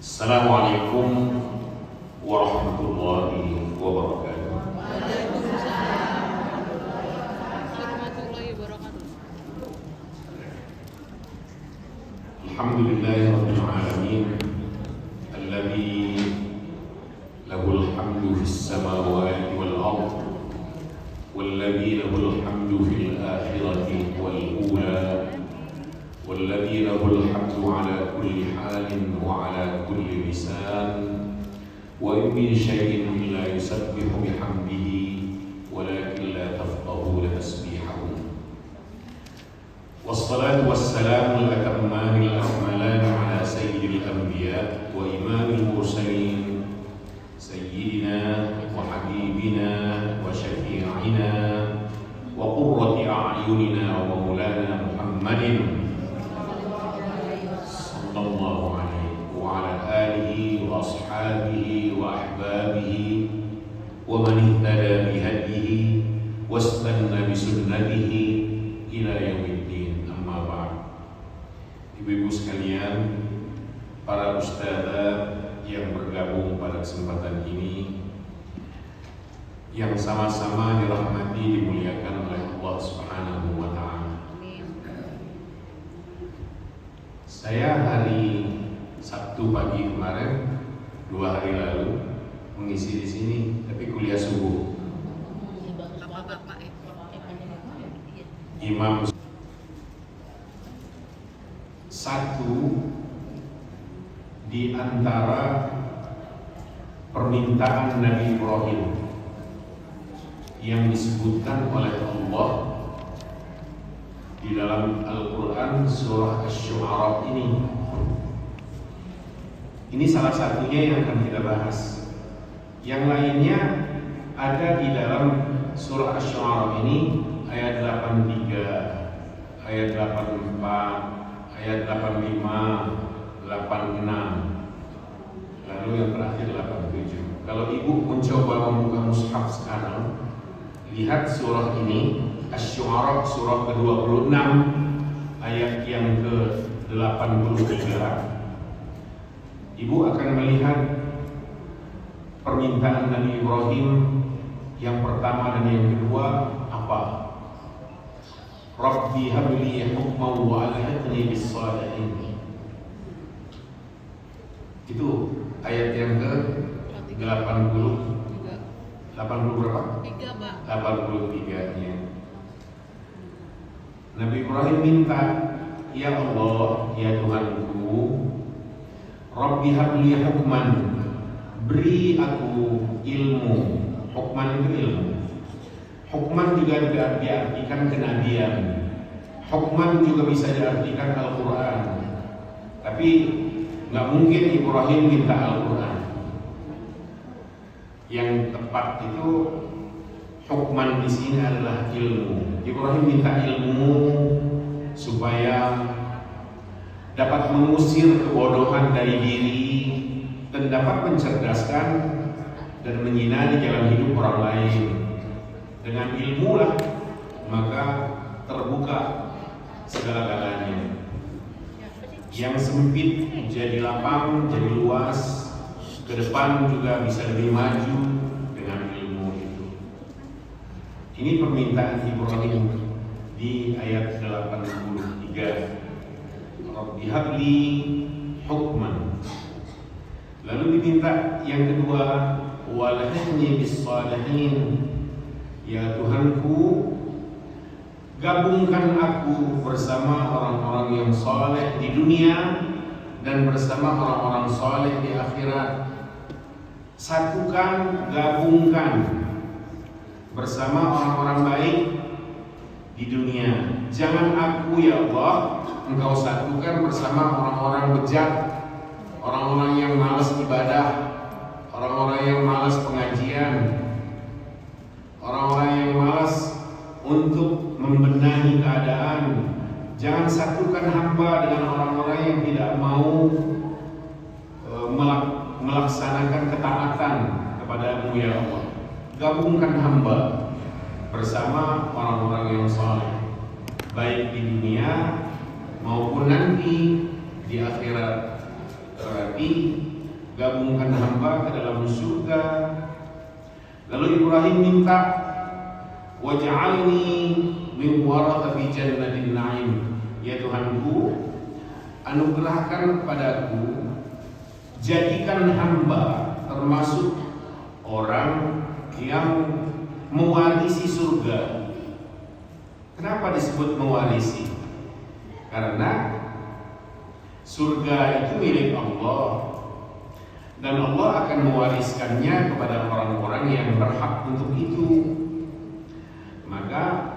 Assalamualaikum warahmatullahi wabarakatuh. Warahmatullahi wabarakatuh. Alhamdulillahirabbil alamin alladzi lahul hamdu fis samawati wal ardh walladzi lahul hamdu fil akhirati wal ula والذي له الحمد على كل حال وعلى كل لسان وإن من شيء إلا يسبح بحمده ولكن لا تفقهون تسبيحه والصلاة والسلام الأتمان الأكملان على سيد الأنبياء وإمام المرسلين سيدنا وحبيبنا وشفيعنا وقرة أعيننا ومولانا محمد صلى الله عليه وعلى آله وأصحابه وأحبابه ومن اهتدى بهديه واستنى بسنته إلى يوم الدين. أما بعد. Ibu-ibu sekalian, para ustadzah yang bergabung pada kesempatan ini, yang sama-sama dirahmati dimuliakan oleh Allah Subhanahu wa taala. Saya hari Sabtu pagi kemarin, 2 hari lalu mengisi di sini, tapi kuliah subuh. Imam satu di antara permintaan Nabi Ibrahim yang disebutkan oleh Allah di dalam Al-Quran surah Asy-Syu'ara ini salah satunya yang akan kita bahas. Yang lainnya ada di dalam surah Asy-Syu'ara ini ayat 83, ayat 84, ayat 85, 86, lalu yang terakhir 87. Kalau ibu mencoba membuka mushaf sekarang, lihat surah ini Asy-Syu'ara surah ke-26 ayat yang ke-83. Ibu akan melihat permintaan Nabi Ibrahim yang pertama dan yang kedua apa? Rabbi habli hukman wa alhiqni bis shalihin. Itu ayat yang ke-80. 80 berapa? 3, Pak. 83-nya. Nabi Ibrahim minta, ya Allah, ya Tuhanku, Rabbi habli hukman, beri aku ilmu. Hukman itu ilmu. Hukman juga diartikan kenabian. Hukman juga bisa diartikan Al-Quran. Tapi nggak mungkin Ibrahim minta Al-Quran. Yang tepat itu hukman di sini adalah ilmu. Ibrahim minta ilmu supaya dapat mengusir kebodohan dari diri dan dapat mencerdaskan dan menyinari jalan hidup orang lain. Dengan ilmu lah maka terbuka segala-galanya. Yang sempit jadi lapang, jadi luas. Ke depan juga bisa lebih maju dengan ilmu itu. Ini permintaan Ibrahim di ayat 83. Rabbi habli hukman. Lalu diminta yang kedua, walhiqni bis shalihin. Ya Tuhanku, gabungkan aku bersama orang-orang yang saleh di dunia dan bersama orang-orang saleh di akhirat. Satukan, gabungkan bersama orang-orang baik di dunia. Jangan aku ya Allah, Engkau satukan bersama orang-orang bejat, orang-orang yang malas ibadah, orang-orang yang malas pengajian, orang-orang yang malas untuk membenahi keadaan. Jangan satukan hamba dengan orang-orang yang tidak mau melaksanakan ketaatan kepada-Mu ya Allah. Gabungkan hamba bersama orang-orang yang saleh, baik di dunia maupun nanti di akhirat. Berarti gabungkan hamba ke dalam surga. Lalu Ibrahim minta, waj'alni min warathati jannatin na'im. Ya Tuhanku, anugerahkan kepadaku, jadikan hamba termasuk orang yang mewarisi surga. Kenapa disebut mewarisi? Karena surga itu milik Allah, dan Allah akan mewariskannya kepada orang-orang yang berhak untuk itu. Maka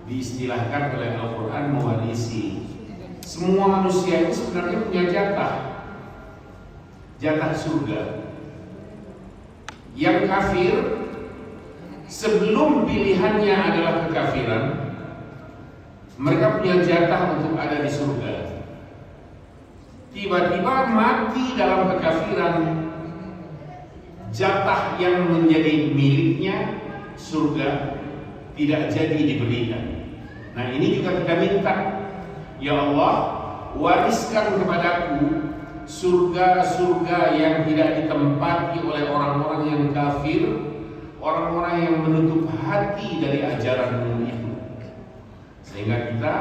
diistilahkan oleh Al-Quran mewarisi. Semua manusia itu sebenarnya punya jatah surga. Yang kafir, sebelum pilihannya adalah kekafiran, mereka punya jatah untuk ada di surga. Tiba-tiba mati dalam kekafiran, jatah yang menjadi miliknya surga tidak jadi diberikan. Nah, ini juga kita minta, ya Allah, wariskan kepadaku surga-surga yang tidak ditempati oleh orang-orang yang kafir, orang-orang yang menutup hati dari ajaran-Mu itu, sehingga kita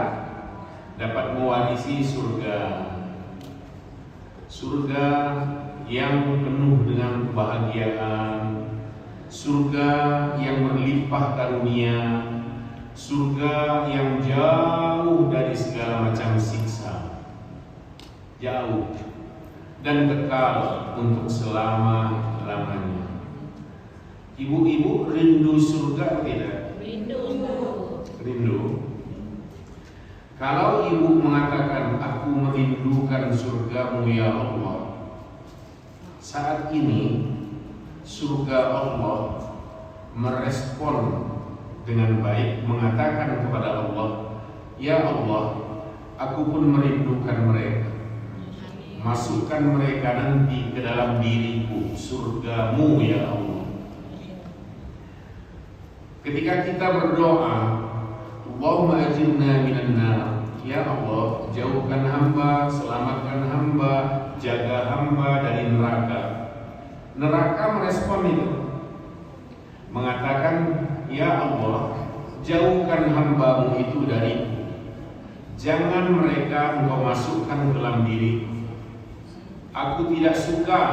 dapat mewarisi surga yang penuh dengan kebahagiaan, surga yang berlimpah karunia, surga yang jauh dari segala macam siksa, jauh dan kekal untuk selama-lamanya. Ibu-ibu rindu surga atau tidak? Rindu. Kalau ibu mengatakan, aku merindukan surga-Mu ya Allah, saat ini surga Allah merespon dengan baik, mengatakan kepada Allah, ya Allah, aku pun merindukan mereka. Masukkan mereka nanti ke dalam diriku, surga-Mu ya Allah. Ketika kita berdoa, Allahumma ajirna minan nar, ya Allah, jauhkan hamba, selamatkan hamba, jaga hamba dari neraka. Neraka merespon itu, mengatakan, ya Allah, jauhkan hamba-Mu itu dariku. Jangan mereka Engkau masukkan ke dalam diriku. Aku tidak suka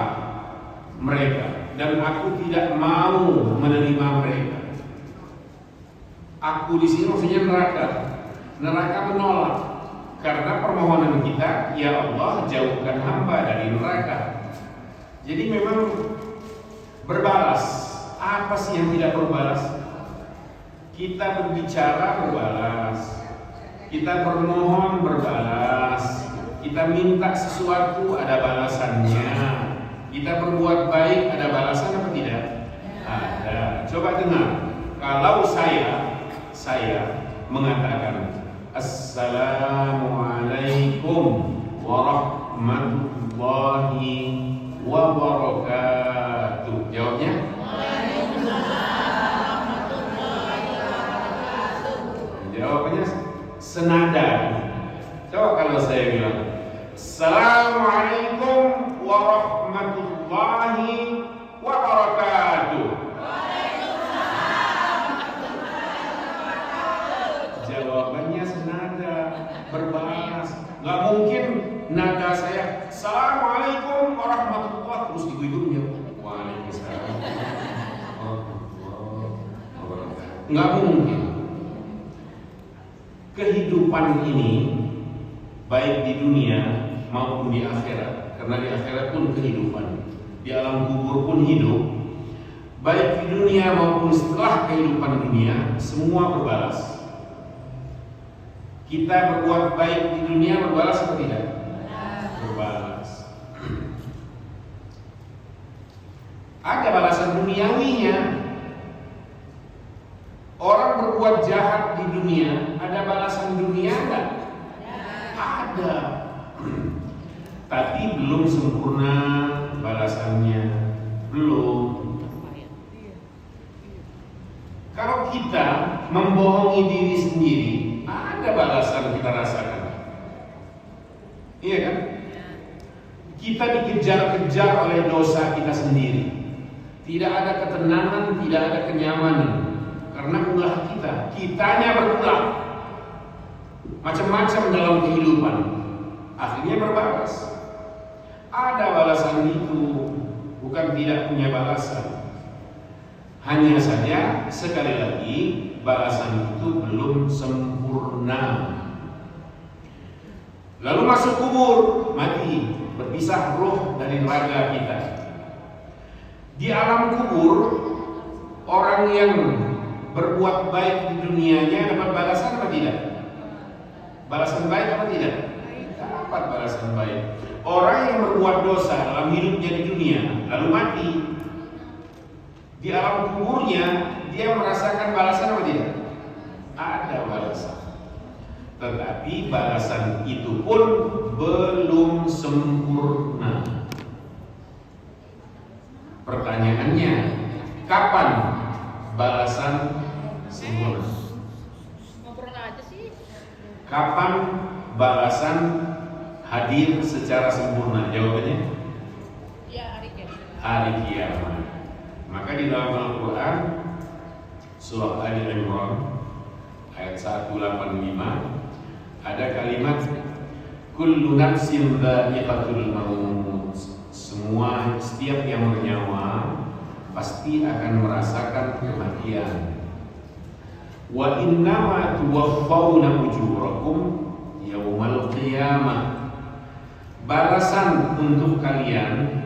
mereka dan aku tidak mau menerima mereka. Aku di sini maksudnya neraka. Neraka menolak karena permohonan kita, ya Allah, jauhkan hamba dari neraka. Jadi memang berbalas. Apa sih yang tidak berbalas? Kita berbicara berbalas, kita bermohon berbalas, kita minta sesuatu ada balasannya, kita berbuat baik ada balasan apa tidak? Ada. Coba dengar. Kalau saya mengatakan Assalamualaikum warahmatullahi wabarakatuh, jawabnya? Jawabannya senada. Coba kalau saya bilang Assalamualaikum warahmatullahi wabarakatuh, jawabannya senada, berbalas. Gak mungkin nada saya Assalamualaikum warahmatullahi terus diikutin Waalaikumsalam warahmatullahi wabarakatuh. Gak mungkin. Kehidupan ini baik di dunia maupun di akhirat, karena di akhirat pun kehidupan, di alam kubur pun hidup. Baik di dunia maupun setelah kehidupan dunia, semua berbalas. Kita berbuat baik di dunia berbalas atau tidak? Berbalas. Ada balasan duniawinya. Orang berbuat jahat di dunia, ada balasan dunia enggak? Ada. Tapi belum sempurna balasannya. Belum. Kalau kita membohongi diri sendiri, ada balasan kita rasakan. Iya kan? Kita dikejar-kejar oleh dosa kita sendiri. Tidak ada ketenangan, tidak ada kenyamanan. Karena ulah kitanya berulah. Macam-macam dalam kehidupan. Akhirnya berbalas. Ada balasan itu, bukan tidak punya balasan. Hanya saja sekali lagi balasan itu belum sempurna. Lalu masuk kubur, mati, berpisah roh dari raga kita. Di alam kubur, orang yang berbuat baik di dunianya dapat balasan apa tidak? Balasan baik apa tidak? Dapat balasan baik. Orang yang berbuat dosa dalam hidupnya di dunia lalu mati, di alam kuburnya dia merasakan balasan apa tidak? Ada balasan. Tetapi balasan itu pun belum sempurna. Pertanyaannya, kapan balasan sempurna? Ngobrol aja sih. Kapan balasan hadir secara sempurna? Jawabannya Ya, hari kiamat. hari kiamat. Maka di dalam Al-Quran surah Ali Imran ayat 185 ada kalimat kullu nafsin dha'iqatul maut. Setiap yang bernyawa pasti akan merasakan kematian. Wa innama tuwaffawna ujurakum yaumal qiyamah. Balasan untuk kalian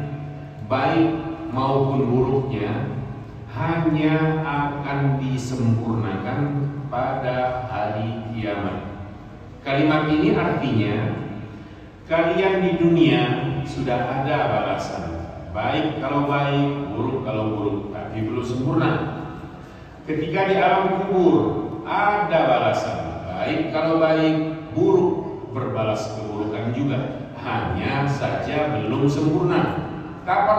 baik maupun buruknya hanya akan disempurnakan pada hari kiamat. Kalimat ini artinya kalian di dunia sudah ada balasan, baik kalau baik, buruk kalau buruk, tapi belum sempurna. Ketika di alam kubur ada balasan, baik kalau baik, buruk berbalas keburukan juga, hanya saja belum sempurna. Kapan